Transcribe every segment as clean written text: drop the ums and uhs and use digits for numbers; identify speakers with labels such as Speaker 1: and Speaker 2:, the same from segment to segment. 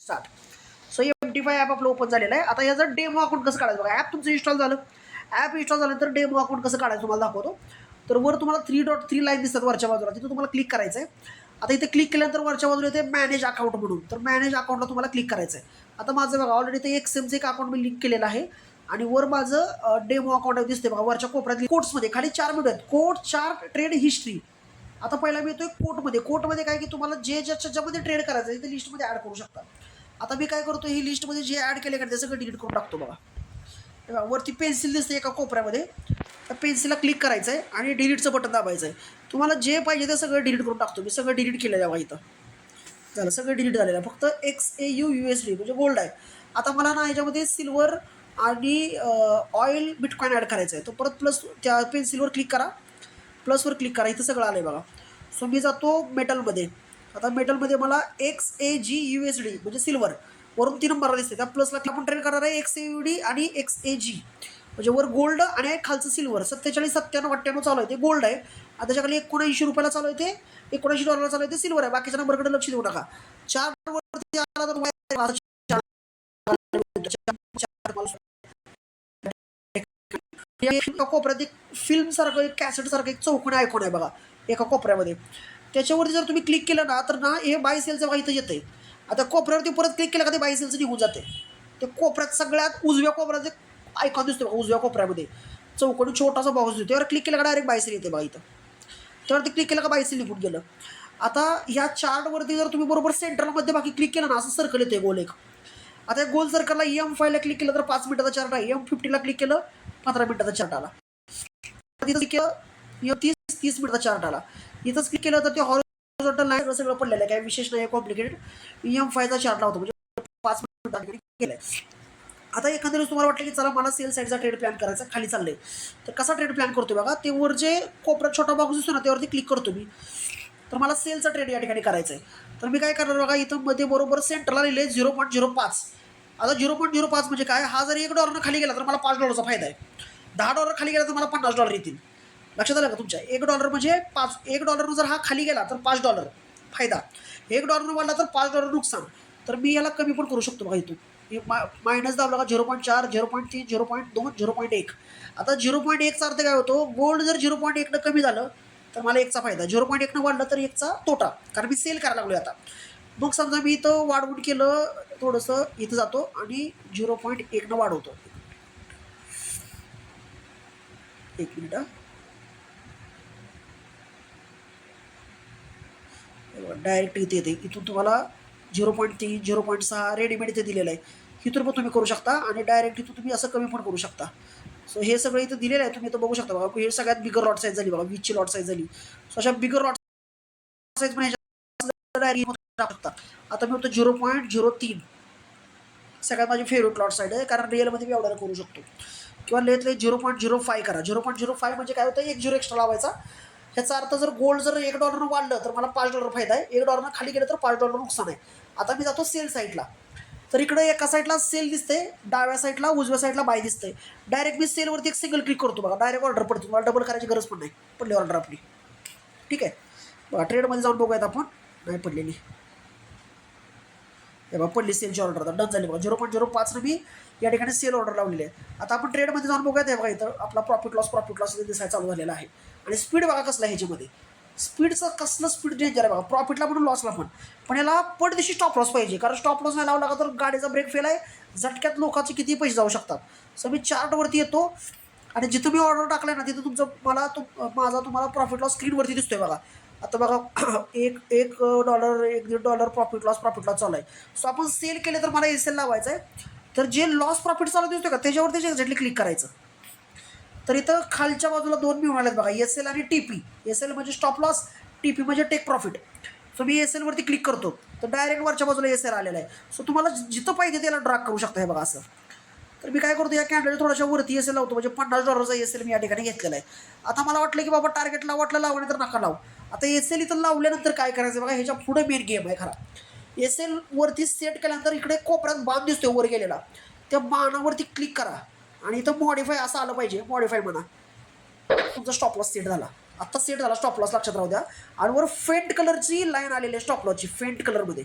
Speaker 1: Start. So MT5 app आपलं open झालेलं आहे. आता याचं डेमो अकाउंट कसं काढायचं बघा. ॲप तुमचं इन्स्टॉल झालं. ॲप इन्स्टॉल झाल्यानंतर डेमो अकाउंट कसं काढायचं तुम्हाला दाखवतो. तर वर तुम्हाला 3.3 लाईन दिसतात वरच्या बाजूला, तिथं तुम्हाला क्लिक करायचं आहे. आता इथे क्लिक केल्यानंतर वरच्या बाजूला येते मॅनेज अकाउंट म्हणून, तर मॅनेज अकाउंटला तुम्हाला क्लिक करायचं आहे. आता माझं बघा ऑलरेडी ते एक्सएमचं एक अकाउंट मी लिंक केलेलं आहे आणि वर माझं डेमो अकाउंट दिसते बघा वरच्या कोपऱ्यात कोट्समध्ये खाली 4 मिनिट आहेत. Quote chart trade history. आता पहिला मी येतोय कोटमध्ये काय की तुम्हाला जे ज्याच्यामध्ये ट्रेड करायचं आहे ते लिस्टमध्ये ॲड करू शकता. आता मी काय करतो, ही लिस्टमध्ये जे ॲड केले का ते सगळं डिलीट करून टाकतो बघा. वरती पेन्सिल दिसते एका कोपऱ्यामध्ये, त्या पेन्सिलला क्लिक करायचं आहे आणि डिलीटचं बटन दाबायचं आहे. तुम्हाला जे पाहिजे ते सगळं डिलीट करून टाकतो. मी सगळं डिलीट केलेलं आहे इथं. झालं, सगळं डिलीट झालेलं आहे. फक्त XAUUSD म्हणजे गोल्ड आहे. आता मला ना ह्याच्यामध्ये सिल्वर आणि ऑइल बिटकॉइन ॲड करायचं आहे. तो परत प्लस त्या पेन्सिलवर क्लिक करा, प्लसवर क्लिक करा. इथं सगळं आलं आहे बघा. सो मी जातो मेटलमध्ये. आता मेटलमध्ये मला XAGUSD म्हणजे सिल्वर वरून 3 नंबरला दिसते, त्या प्लसला आपण ट्रेड करणार आहे. XAUD आणि XAG म्हणजे वर गोल्ड आणि खालचं सिल्वर. 47, 97, 98 चालू आहे ते गोल्ड आहे. आता त्याच्याखाली 79 रुपयाला चालू आहे ते, $79 चालू आहे ते सिल्वर आहे. बाकीच्या नंबरकडे लक्ष देऊ नका. चार्टवरती आला तर एका कोपऱ्यात एक फिल्म सारखं, एक कॅसेट सारखं एक चौकोनी आयकॉन आहे बघा एका कोपऱ्यामध्ये. त्याच्यावरती जर तुम्ही क्लिक केलं ना तर ना हे बाय सेलचं बघा इथं येतंय. आता कोपऱ्यावरती परत क्लिक केलं का ते बाय सेलचं निघून जाते. ते कोपऱ्यात सगळ्यात उजव्या कोपऱ्यात एक आयकॉन दिसतो बघा, उजव्या कोपऱ्यामध्ये चौकोनी छोटासा बॉक्स दिसतो. त्यावर क्लिक केलं का डायरेक्ट बाय सेल येते बघा इथं. त्यावरती क्लिक केलं का बाय सेल निघून गेलं. आता ह्या चार्टवरती जर तुम्ही बरोबर सेंट्रल मध्यभागी क्लिक केलं ना, असं सर्कल येते गोल एक. आता या गोल सर्कलला EM5 ला क्लिक केलं तर 5 मिनिटाचा चार्ट आहे. EM50 ला क्लिक केलं 15 मिनिटाचा चार्ट आला. तिथं क्लिक केलं 30 मिनिटाचा चार्ट आला. इथंच क्लिक केलं तर ते हॉरिझॉन्टल लाईन सगळं पडलेलं आहे, काही विशेष नाही, कॉम्प्लिकेटेड. EM5 चा चार्ट लावतो म्हणजे 5 मिनिटात केलंय. आता एखाद्या दिवस तुम्हाला वाटलं की चला मला सेल साईडचा ट्रेड प्लॅन करायचा, खाली चाललंय, तर कसा ट्रेड प्लॅन करतो बघा. ते वर जे कोपऱ्यात छोटा बॉक्स दिसतो ना त्यावरती क्लिक करतो मी. तर मला सेलचा ट्रेड या ठिकाणी करायचा आहे. तर मी काय करणार बघा, इथं मध्ये बरोबर सेंटरला लिहिले 0.05. आता 0.05 म्हणजे काय, हा जर $1 खाली गेला तर मला $5 चा फायदा आहे. $10 खाली गेला तर मला $50 येतील. लक्षात आलं का तुमच्या. $1 म्हणजे $1 जर हा खाली गेला तर $5 फायदा, $1 वाढला तर $5 नुकसान. तर मी याला कमी पण करू शकतो बघा इथून. मायनस दाबला का 0.4, 0.3, 0.2, 0.1. आता 0.1चा अर्थ काय होतो, गोल्ड जर 0.1 कमी झालं तर मला 1चा फायदा, 0.1 वाढलं तर 1चा तोटा, कारण मी सेल करायला लागलो आता. मग समजा मी इथं वाढवून केलं थोडंसं, इथं जातो आणि 0.1 वाढवतो. 1 मिनिट. डायरेक्ट इथे येते. इथून तुम्हाला 0.3, 0.6 रेडीमेड इथे दिलेलं आहे. इथून पण तुम्ही करू शकता आणि डायरेक्ट इथून तुम्ही असं कमी पण करू शकता. सो हे सगळं इथं दिलेलं आहे, तुम्ही इथं बघू शकता बघा. हे सगळ्यात बिगर लॉट साईज झाली बघा, 20ची लॉट साईज झाली. सो अशा बिगर लॉट साईज पण टाकू शकता. आता मी होतो 0.03, सगळ्यात माझी फेवरेट लॉट साईड आहे, कारण रिअलमध्ये मी एवढं करू शकतो. किंवा लेट 0.05 करा. 0.05 म्हणजे काय होतं, 1 0 एक्स्ट्रा लावायचा. ह्याचा अर्थ जर गोल्ड जर $1 वाढलं तर मला $5 फायदा आहे, $1 खाली गेलं तर $5 नुकसान आहे. आता मी जातो सेल साईडला. तर इकडे एका साईडला सेल दिसते, डाव्या साईडला उजव्या साईडला बाय दिसते. डायरेक्ट मी सेलवरती एक सिंगल क्लिक करतो बघा, डायरेक्ट ऑर्डर पडतो. मला डबल करायची गरज पण नाही, पडली ऑर्डर आपली. ठीक आहे बघा, ट्रेडमध्ये जाऊन बघूयात आपण. नाही पडलेली, हे बघा पडली सेलची ऑर्डर. आता डन झाली बघा. 0.05 मी या ठिकाणी सेल ऑर्डर लावलेली आहे. आता आपण ट्रेडमध्ये जाऊन बघूयात. हे बघा इथं आपला प्रॉफिट लॉस दिसायला चालू झालेला आहे. आणि स्पीड बघा कसला आहे ह्याच्यामध्ये. स्पीडचं कसलं स्पीड डेंजर आहे बघा, प्रॉफिटला पण लॉसला पण याला पडदिशी स्टॉप लॉस पाहिजे, कारण स्टॉप लॉस नाही लावला का तर गाडीचा ब्रेक फेल आहे, झटक्यात लोकांचे किती पैसे जाऊ शकतात. सो मी चार्टवरती येतो आणि जिथं मी ऑर्डर टाकलाय ना तिथं तुमचं माझा तुम्हाला प्रॉफिट लॉस स्क्रीनवरती दिसतोय बघा. आता बघा $1, $1.5 प्रॉफिट लॉस चालू आहे. सो आपण सेल केले तर मला SL लावायचं आहे. तर जे लॉस प्रॉफिट चालू दिसतोय का त्याच्यावरती एक्झॅक्टली क्लिक करायचं. तर इथं खालच्या बाजूला 2 मिळून आलेत बघा, SL आणि TP. SL म्हणजे स्टॉप लॉस, TP म्हणजे टेक प्रॉफिट. सो मी SL वरती क्लिक करतो तर डायरेक्ट वरच्या बाजूला SL आलेला आहे. सो तुम्हाला जिथं पाहिजे त्याला ड्रॅग करू शकता. हे बघा असं. तर मी काय करतो, या कॅन्डलच्या थोड्याशा वरती SL लावतो, म्हणजे $50चा SL मी या ठिकाणी घेतलेला आहे. आता मला वाटलं की बाबा टार्गेटला वाटलं लावणे तर नका लावू. आता SL इथं लावल्यानंतर काय करायचं बघा, ह्याच्या पुढे मेन गेम आहे खरा. SL वरती सेट केल्यानंतर इकडे कोपऱ्यात बाण दिसतोय वर गेलेला, त्या बाणावरती क्लिक करा आणि इथं मॉडिफाय असं आलं पाहिजे. मॉडिफाय म्हणा, तुमचा स्टॉप लॉस सेट झाला. आत्ता सेट झाला स्टॉप लॉस, लक्षात राहू द्या. आणि वर फेंट कलरची लाईन आलेली आहे स्टॉप लॉसची, फेंट कलरमध्ये.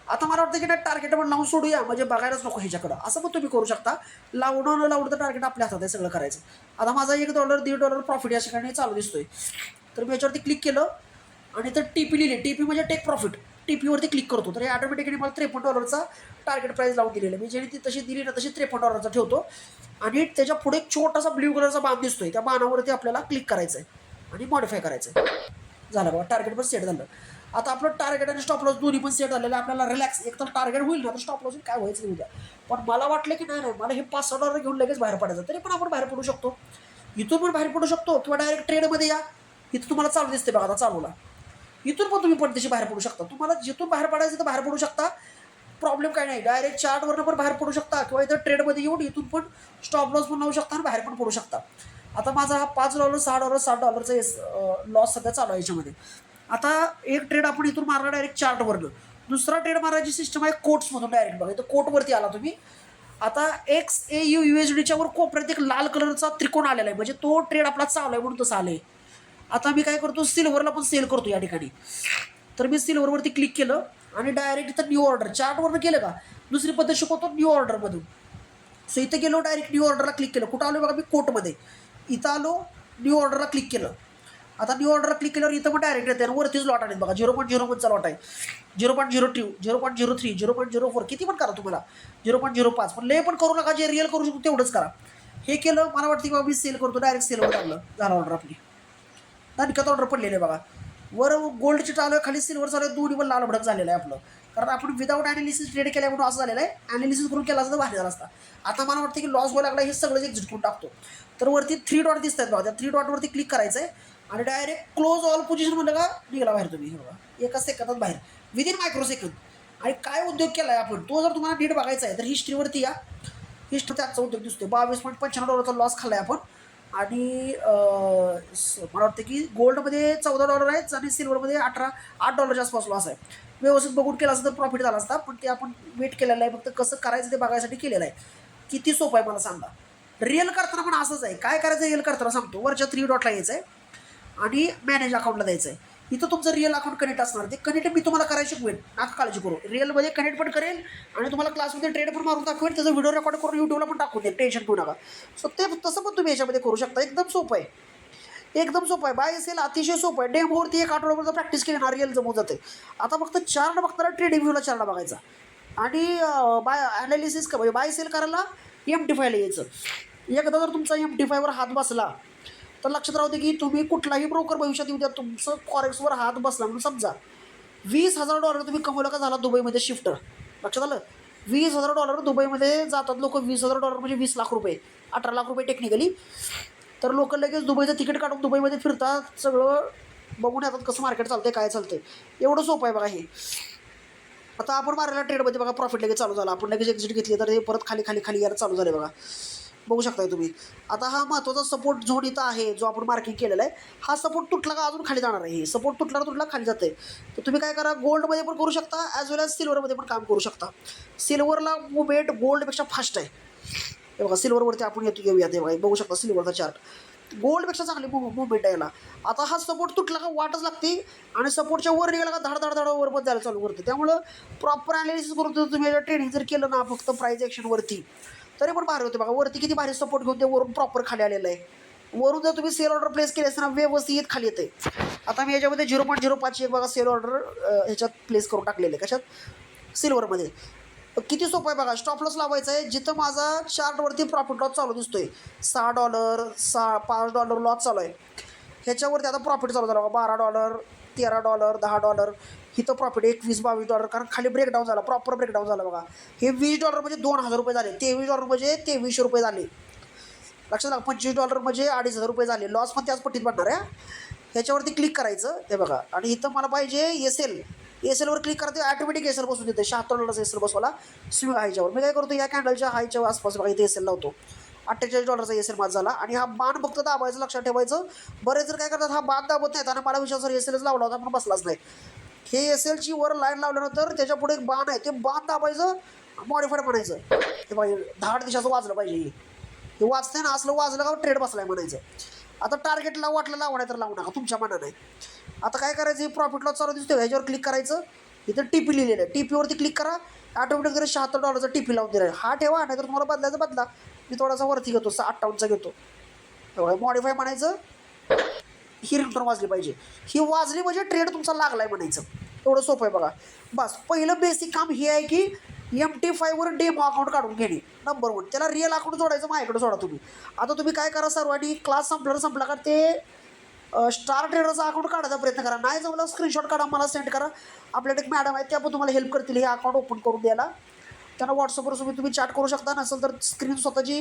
Speaker 1: आता मला वाटतं की नाही टार्गेट पण लावून सोडूया म्हणजे बघायलाच नको ह्याच्याकडं, असं पण तुम्ही करू शकता. लावणं न लावणं तर टार्गेट आपल्या हातात आहे सगळं करायचं. आता माझा $1 $1.5 प्रॉफिट या ठिकाणी चालू दिसतोय. तर मी याच्यावरती क्लिक केलं आणि तर टीपी लिहिली, टीपी म्हणजे टेक प्रॉफिट. टीपीवरती क्लिक करतो तर हे ऑटोमॅटिकली मला $53 टार्गेट प्राईस लावून दिलेलं आहे. मी ज्याने ती तशी दिली ना तशी $53 ठेवतो आणि त्याच्या पुढे एक छोटासा ब्ल्यू कलरचा बाण दिसतोय, त्या बाणावरती आपल्याला क्लिक करायचं आहे आणि मॉडिफाय करायचं आहे. झालं बघा, टार्गेट पण सेट झालं. आता आपलं टार्गेट आणि स्टॉप लॉस दोन्ही पण सेट झालेलं आहे. आपल्याला रिलॅक्स, एक तर टार्गेट होईल ना तर स्टॉप लॉस काय व्हायचं नाही उद्या. पण मला वाटलं की नाही मला हे $5-6 घेऊन लगेच बाहेर पडायचं, तरी पण आपण बाहेर पडू शकतो, इथून पण बाहेर पडू शकतो किंवा डायरेक्ट ट्रेडमध्ये या. इथं तुम्हाला चालू दिसते बघा आता चालूला, इथून पण तुम्ही पडदेशी बाहेर पडू शकता. तुम्हाला जिथून बाहेर पडायचं तर बाहेर पडू शकता, प्रॉब्लेम काय नाही. डायरेक्ट चार्टवरनं पण बाहेर पडू शकता किंवा इथं ट्रेडमध्ये येऊन इथून पण स्टॉप लॉस पण लावू शकता आणि बाहेर पण पडू शकता. आता माझा हा $5 $6 $7चा लॉस सध्या चालू आहे याच्यामध्ये. आता एक ट्रेड आपण इथून मारला डायरेक्ट चार्टवरनं, दुसरा ट्रेड मारायची सिस्टम आहे कोट्समधून डायरेक्ट. बघा इथं कोटवरती आला तुम्ही. आता XAU/USDच्या वर कोपऱ्यात एक लाल कलरचा त्रिकोण आलेला आहे, म्हणजे तो ट्रेड आपला चालू आहे म्हणून तसं आलंय. आता मी काय करतो, सिल्वरला पण सेल करतो या ठिकाणी. तर मी सिल्वरवरती क्लिक केलं आणि डायरेक्ट इथं न्यू ऑर्डर चार्टवरनं केलं का, दुसरी पद्धत शिकवतो न्यू ऑर्डरमधून. सो इथं गेलो डायरेक्ट न्यू ऑर्डरला क्लिक केलं. कुठं आलो बघा, मी कोटमध्ये इथं आलो, न्यू ऑर्डरला क्लिक केलं. आता न्यू ऑर्डरला क्लिक केल्यावर इथं पण डायरेक्ट येते आणि वरतीच लॉट आहेत बघा. 0.01चा लॉट आहे, 0.02 0.03 0.04 किती पण करा तुम्हाला, 0.05 पण लय पण करू नका, जे रिअल करू शकतो तेवढंच करा. हे केलं, मला वाटतं की बाबा मी सेल करतो, डायरेक्ट सेलवर आणलं, झालं ऑर्डर आपली. दणक्यात ऑर्डर पडलेले बघा. वर गोल्डची चालू आहे, खाली सिल्वर चालू आहे, दोन्ही पण लाल भडक झालेलं आहे आपलं. कारण आपण विदाऊट ॲनालिसिस ट्रेड केल्या म्हणून असं झालेलं आहे. ॲनालिसिस करून केला असता भारी झाला असता. आता मला वाटतं की लॉस व्हायला लागला, हे सगळं एक्झिट करून टाकतो. तर वरती 3 डॉट दिसत आहेत बघा, त्या 3 डॉटवरती क्लिक करायचं आहे आणि डायरेक्ट क्लोज ऑल पोझिशन म्हणलं का निघाला बाहेर तुम्ही. हे बघा एका सेकंदात बाहेर, विदिन मायक्रो सेकंद. आणि काय उद्योग केला आहे आपण, तो जर तुम्हाला नीट बघायचा आहे तर हिस्ट्रीवरती या. हिस्ट्री आजचा उद्योग दिसतोय, $22.95चा लॉस खाल्ला आहे आपण. आणि मला वाटतं की गोल्डमध्ये $14 आहेत आणि सिल्वरमध्ये $8 आसपास लॉस आहे. व्यवस्थित बघून केला असं तर प्रॉफिट झाला असता, पण ते आपण वेट केलेलं आहे, फक्त कसं करायचं ते बघायसाठी केलेलं आहे. किती सोपं आहे मला सांगा. रिअल करताना पण असंच आहे. काय करायचं रिअल करताना सांगतो, वरच्या 3 डॉटला यायचं आहे आणि मॅनेज अकाउंटला द्यायचं आहे. इथं तुमचं रिअल अकाउंट कनेक्ट असणार, ते कनेक्ट मी तुम्हाला करायला शिकवेन, नका काळजी करू. रिअलमध्ये कनेक्ट पण करेल आणि तुम्हाला क्लासमध्ये ट्रेड पण मारून दाखवेल, त्याचा व्हिडिओ रेकॉर्ड करून यूट्यूबला पण टाकून देईल, टेन्शन घेऊ नका. सो ते तसं पण तुम्ही याच्यामध्ये करू शकता, एकदम सोपं आहे, एकदम सोपं आहे. बाय सेल अतिशय सोपं आहे. डेमोवरती 1 आठवड्यापर्यंत प्रॅक्टिस केली ना रिअल जमून जाते. आता फक्त चार्ट बघताना ट्रेडिंग व्ह्यूला चार्ट बघायचा आणि बाय ॲनालिसिस म्हणजे बाय सेल करायला MT5ला यायचं. एकदा जर तुमचा MT5वर हात बसला तर लक्षात राहते की तुम्ही कुठलाही ब्रोकर भविष्यात येऊ द्या, तुमचं फॉरेक्सवर हात बसला म्हणून समजा. $20,000 तुम्ही कमवलं का झाला दुबईमध्ये शिफ्ट. लक्षात आलं, $20,000 दुबईमध्ये जातात लोक. $20,000 म्हणजे 20 लाख रुपये, 18 लाख रुपये टेक्निकली. तर लोक लगेच दुबईचं तिकीट काढून दुबईमध्ये फिरतात, सगळं बघून येतात कसं मार्केट चालतंय काय चालतंय. एवढं सोपं आहे बघा हे. आता आपण मारायला ट्रेडमध्ये बघा प्रॉफिट लगेच चालू झाला, आपण लगेच एक्झिट घेतली तर हे परत खाली खाली खाली यायला चालू झाले बघा, बघू शकताय तुम्ही. आता हा महत्त्वाचा सपोर्ट झोन इथं आहे जो आपण मार्किंग केलेला आहे. हा सपोर्ट तुटला का अजून खाली जाणार आहे, हे सपोर्ट तुटला खाली जाते. तर तुम्ही काय करा, गोल्डमध्ये पण करू शकता ॲज वेल ॲज सिल्वरमध्ये पण काम करू शकता. सिल्वरला मुवमेंट गोल्डपेक्षा फास्ट आहे. हे बघा सिल्वरवरती आपण येऊया, ते बघा बघू शकता सिल्वरचा चार्ट, गोल्डपेक्षा चांगली मुवमेंट यायला. आता हा सपोर्ट तुटला का वाटच लागते आणि सपोर्टच्या वर निघाला का धाड धाड धाड वर पण जायला चालू करते. त्यामुळं प्रॉपर ॲनालिसिस करून तुम्ही ट्रेडिंग जर केलं ना फक्त प्राईज ॲक्शनवरती तरी पण भारी होते बघा. वरती किती भारी सपोर्ट घेऊन ते वरून प्रॉपर खाली आलेलं आहे. वरून जर तुम्ही सेल ऑर्डर प्लेस केली असताना व्यवस्थित खाली येते. आता मी याच्यामध्ये 0.05ची एक बघा सेल ऑर्डर ह्याच्यात प्लेस करून टाकलेलं आहे. कशात, सिल्वरमध्ये. किती सोपं आहे बघा. स्टॉप लॉस लावायचा आहे जिथं माझा चार्टवरती प्रॉफिट लॉस चालू दिसतोय. $6 $5 लॉस चालू आहे. ह्याच्यावरती आता प्रॉफिट चालू झाला बघा, $12 $13 $10. इथं प्रॉफिट $21-22, कारण खाली ब्रेकडाऊन झाला, प्रॉपर ब्रेकडाऊन झाला बघा. हे $20 म्हणजे $2,000 झाले, $23 म्हणजे $2300 झाले. लक्षात आलं, $25 म्हणजे $2,500 झाले. लॉस पण त्याच पट्टीत पडणार आहे. ह्याच्यावरती क्लिक करायचं हे बघा आणि इथं मला पाहिजे एसएलवर क्लिक करते, ऑटोमॅटिक एसएल बसून देते. $76 एसएल बसवाला स्विंग हायच्यावर. मी काय करतो, या कॅन्डलच्या हायच्या आसपास बघा इथे एसएल लावतो. $48 एसएल माझा झाला आणि हा बाण फक्त दाबायचं, लक्षात ठेवायचं. बरेच जर काय करतात हा बाण दाबत नाहीत आणि मला विश्वास एसएलच लावला होता पण बसलाच नाही. हे एसएलची वर लाईन लावल्यानंतर त्याच्या पुढे एक बाण आहे, ते बाण दाबायचं, मॉडिफाईड म्हणायचं. हे पाहिजे धाड दिशाचं वाजलं पाहिजे. हे वाचतंय ना, असलं वाजलं का ट्रेड बसलाय म्हणायचं. आता टार्गेटला वाटलं लावणार तर लावू नका, तुमच्या मनानं आहे. आता काय करायचं, प्रॉफिट लॉस चालू दिसतोय ह्याच्यावर क्लिक करायचं इथं टीपी लिहिलेलं आहे, टीपीवरती क्लिक करा, ऑटोमॅटिक $76 टीपी लावून दिला आहे. हा ठेवा, नाहीतर तुम्हाला बदलायचं बदला. मी थोडासा वरती घेतो, 58चा घेतो. मॉडिफाय म्हणायचं, ही रिंगटोन वाजली पाहिजे. ही वाजली म्हणजे ट्रेड तुमचा लागला आहे म्हणायचं. एवढं सोपं आहे बघा. बस पहिलं बेसिक काम हे आहे की MT5वर डेमो अकाउंट काढून घेणे, नंबर 1. त्याला रिअल अकाउंट जोडायचं, माझ्याकडे सोडा तुम्ही. आता तुम्ही काय करा, सर्वांनी क्लास संपला का ते स्टार ट्रेडरचा अकाउंट काढायचा प्रयत्न करा. नाही जमलं स्क्रीनशॉट काढा, मला सेंड करा. आपल्याकडे एक मॅडम आहे, त्या पण तुम्हाला हेल्प करतील हे अकाउंट ओपन करून द्यायला. त्यांना व्हॉट्सअपवर तुम्ही चॅट करू शकता. नसेल तर स्क्रीन स्वतःची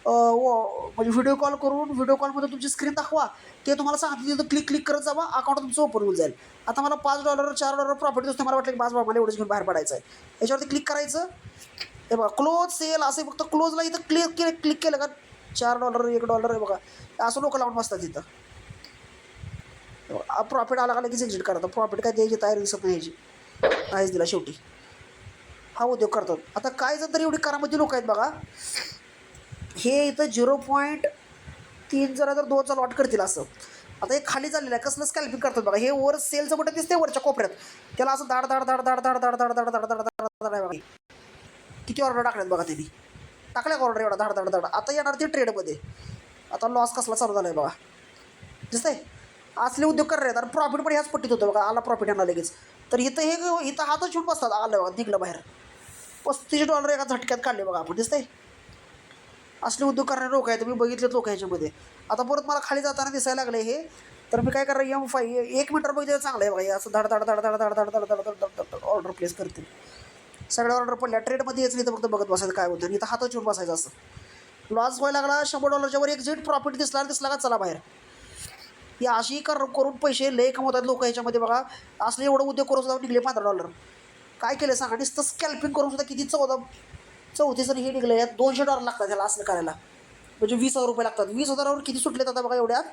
Speaker 1: म्हणजे व्हिडिओ कॉल करून व्हिडिओ कॉलमध्ये तुमची स्क्रीन दाखवा, ते तुम्हाला सांगतील. तर क्लिक करत जावा, अकाउंट तुमचं ओपन होऊन जाईल. आता मला $5 $4 प्रॉफिट दिसतो. मला वाटलं की बास मला एवढंच घेऊन बाहेर पडायचं आहे. याच्यावरती क्लिक करायचं. हे बघा क्लोज सेल असे, फक्त क्लोजला इथं क्लिक केलं का $4 $1 आहे बघा, असं लोक लावून बसतात तिथं. प्रॉफिट आला का लगेच एक्झिट करतात. प्रॉफिट काय द्यायची तयारी दिसत नाही, यायची नाहीच दिला शेवटी. हा उद्योग करतात. आता काय जर तरी एवढी करामती लोक आहेत बघा, हे इथं 0.3 जरा जर 2चा लॉट करतील असं. आता हे खाली चाललेलं आहे, कसलं स्कॅल्पिंग करतात बघा. हे वर सेलचं बटन दिसते वरच्या कोपऱ्यात, त्याला असं धाड धाड धाड धाड धाड धाड धाड धाड धाड धाड धाड आहे बघा. किती ऑर्डर टाकल्यात बघा त्यांनी, टाकल्या ऑर्डर एवढा धाड धाड धाड. आता येणार ते ट्रेडमध्ये. आता लॉस कसला चालू झाला आहे बघा, दिसतंय. असले उद्योग करणार आहेत. आणि प्रॉफिट पण ह्याच पट्टीत होतं बघा, आला प्रॉफिट येणार लगेच. तर इथं हातच शिवून बसतात. आलं बघा, निघलं बाहेर. $35 एका झटक्यात काढले बघा आपण, दिसतंय. असले उद्योग करणारे लोक आहेत, तुम्ही बघितलेत लोक ह्याच्यामध्ये. आता परत मला खाली जाताना दिसायला लागले हे, तर मी काय करणार, M5 1 मिनिट बघितलं चांगलं आहे बघा. हे असं धड धड धड धड धड धड धड धड धड धड ऑर्डर प्लेस करतील. सगळ्या ऑर्डर पडल्या. ट्रेडमध्ये यायचं, इथं फक्त बघत बसायचं काय होतं. आणि इथं हातच शिवून बसायचं असं. लॉस व्हायला लागला, $100 वर एक्झिट. प्रॉफिट दिसला का चला बाहेर. ही अशी करून पैसे लय कमवतात लोक ह्याच्यामध्ये बघा. असले एवढं उद्योग करून सुद्धा निघले $15. काय केलं सांगा, नुसतं स्कॅल्पिंग करून सुद्धा किती 34 हे निघलं. यात $200 लागतात त्याला असं करायला. म्हणजे ₹20,000 लागतात. 20,000वर किती सुटलेत आता बघा, एवढ्यात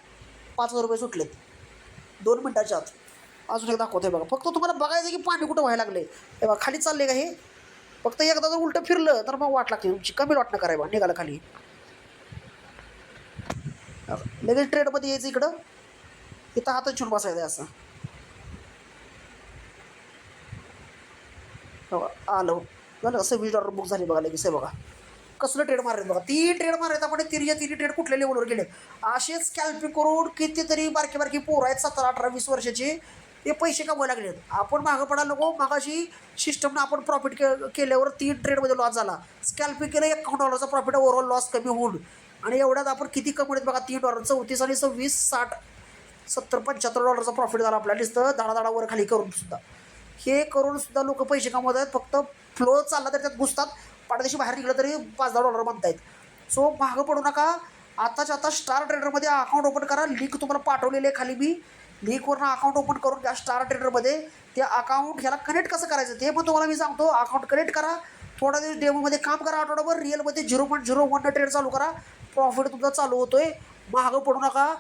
Speaker 1: $5,000 सुटलेत 2 मिनिटाच्या आत. अजून एक दाखवतोय बघा. फक्त तुम्हाला बघायचं की पाणी कुठं व्हायला लागले. हे बघा खाली चालले का हे. फक्त एकदा जर उलटं फिरलं तर मग वाट लागते तुमची, कमी वाटणं करायला निघाला खाली. लगेच ट्रेडमध्ये यायचं इकडं, इथं हातच छून बसायचं असं. बघा आलं झालं. $26 बुक झाले बघा लगेच. हे बघा कसलं ट्रेड मारत बघा. 3 ट्रेड मारत आपण. तिन्ही ट्रेड कुठल्या लेवलवर गेले. असेच स्कॅल्पिंग करून कितीतरी बारकी पोरं आहेत 17 18 20 वर्षाचे, ते पैसे कमवायला लागलेत. आपण मागं पडायला नको. मागाशी सिस्टमनं आपण प्रॉफिट केल्यावर 3 ट्रेडमध्ये लॉस झाला. स्कॅल्पिंग केलं, $1 प्रॉफिट, ओव्हरऑल लॉस कमी होऊन. आणि एवढ्यात आपण किती कमवलेत बघा. $3 34 आणि 26 60 70 $75 प्रॉफिट झाला आपल्याला. नुसतं धाडाधाडा वर खाली करून सुद्धा. हे करून सुद्धा लोक पैसे कमवत आहेत. फक्त फ्लो चालला तर त्यात घुसतात. पाठदेशी बाहेर निघलं तरी $5-10 म्हणतायत. सो मागं पडू नका. आताच्या आता स्टार ट्रेडरमध्ये अकाउंट ओपन करा. लिंक तुम्हाला पाठवलेली आहे खाली. मी लिंकवरनं अकाउंट ओपन करून घ्या स्टार ट्रेडरमध्ये. त्या अकाउंट ह्याला कनेक्ट कसं करायचं ते पण तुम्हाला मी सांगतो. अकाउंट कनेक्ट करा, थोडा दिवस डेमोमध्ये काम करा, आठवड्याभर रिअलमध्ये 0.01 ट्रेड चालू करा. प्रॉफिट तुमचा चालू होतोय. मागं पडू नका.